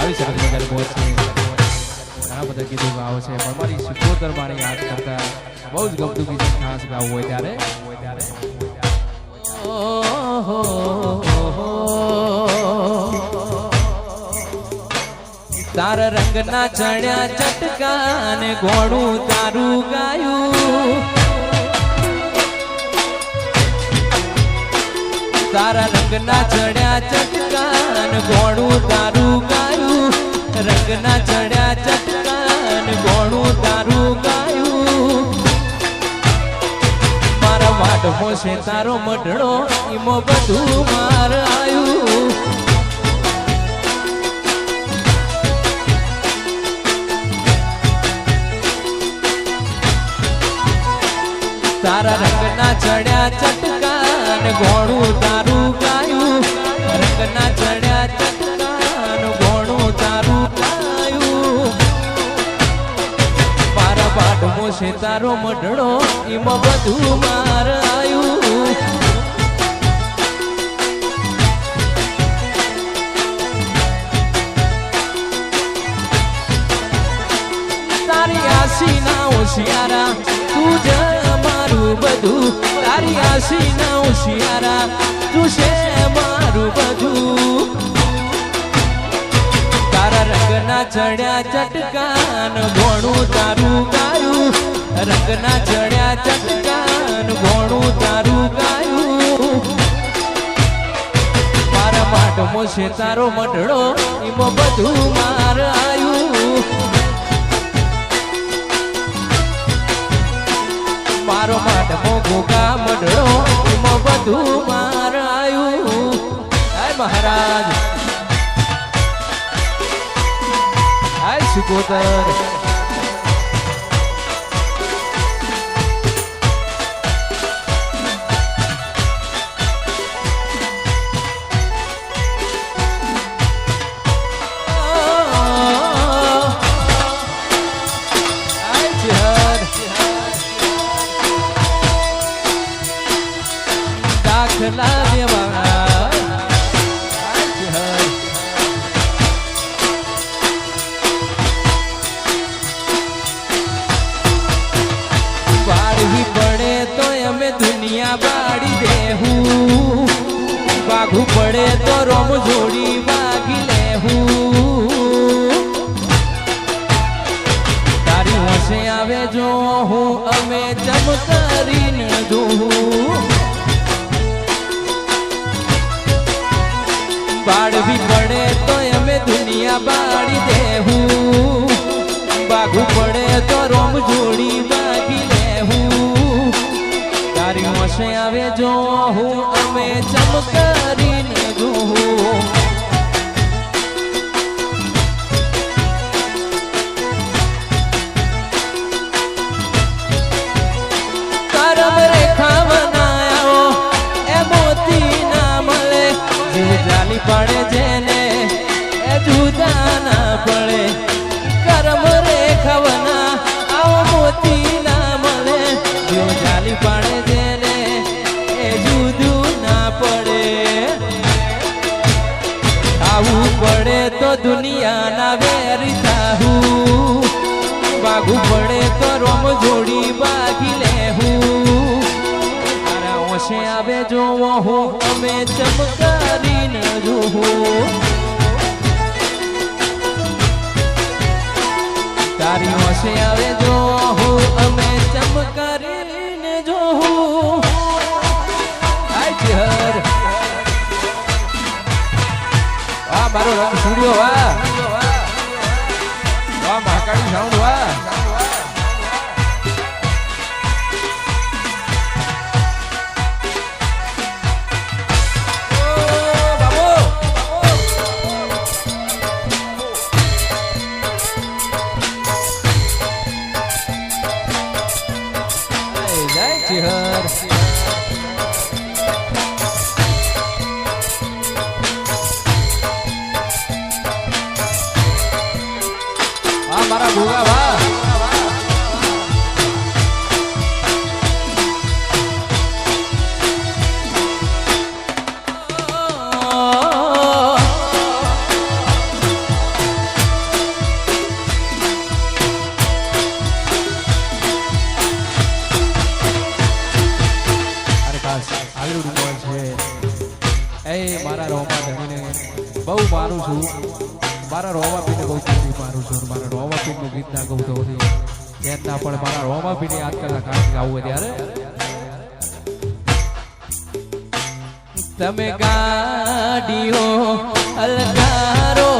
આવી સરસ મજાની મોજ છે. ઘણા બધા ગીતો ગાવો છે પણ મારી સિકોતર મારી યાદ કરતા બહુ જ ગમતું ગીત ખાસ ગાવું હોય ત્યારે તારા રંગના ચણ્યા ચટકા ને ઘોડું તારું ગાયું તારા રંગના ચડ્યા ચટકા ને ઘોડું તારું ગાયું રંગના ચડ્યા ચટકા ને ઘોડું તારું ગાયું મારા વાટમો છે તારો મઢડો ઈમો બધું માર આયું તારા રંગના ચડ્યા ચટકા ને ઘોડું તારું ગાયું રંગના ચડ્યા ચટકા ને ઘોડું તારું ગાયું મારા બાટમો છે તારો મઢડો એમાં બધું માર આયું તારી આસી ના હોશિયારા તું જ બધું તારી આશી ના હોશિયારા તું છે મારું બધું તારા રંગના ચડ્યા ચટકાન ઘોડું તારું ગાયું રંગના ચડ્યા ચટકાન ઘોડું તારું ગાયું મારા માટમો છે તારો મઢડો એમાં બધું માર આયું મારો માટમો ગોગા મઢડો એમાં બધું માર આયું હાય મહારાજ હાય સિકોતર દુનિયા બાળી દેહું વાઘું પડે તો રોમ જોડી વાગી લેહું તારી હોશે આવે જો હું અમે જમ કરીને જોઉં બાળવી પડે તો અમે દુનિયા બાળી દેહું વાઘું પડે તો રોમ જોડી વાગી લેહું તારી હોશે આવે જો હું અમે ચમકારીને જોઉં કરમ રેખા બનાવો એ મોતી ના મળે જીવ જાલી પડે જેને એ જુદા ના પડે કરમ રેખા બના આવો મોતી ના મળે જીવ જાલી પડે આવું પડે તો દુનિયાના વેરી થાહું વાગું પડે તો રોમ જોડી બાગી લેહું તારા ઓશે આવે જોવો હું અમે ચમકારીને જોઉં તારી ઓશે આવે જો હું અમે ચમકારીને જોઉં હર મારો રંગ સ્ટુડિયો વાહ વાહ મહાકાળી સાઉન્ડ વાહ જય ચિહર મારા ભોગા વાહ છું મારા રોવા પીને બહુ તકલીફ મારું છું મારા રોવા પીનું ગીત ના ગૌતો નથી એમના પણ મારા રોવા પીને યાદ કરતા કાંઈ ગાવું ત્યારે તમે ગાડીઓ અલકારો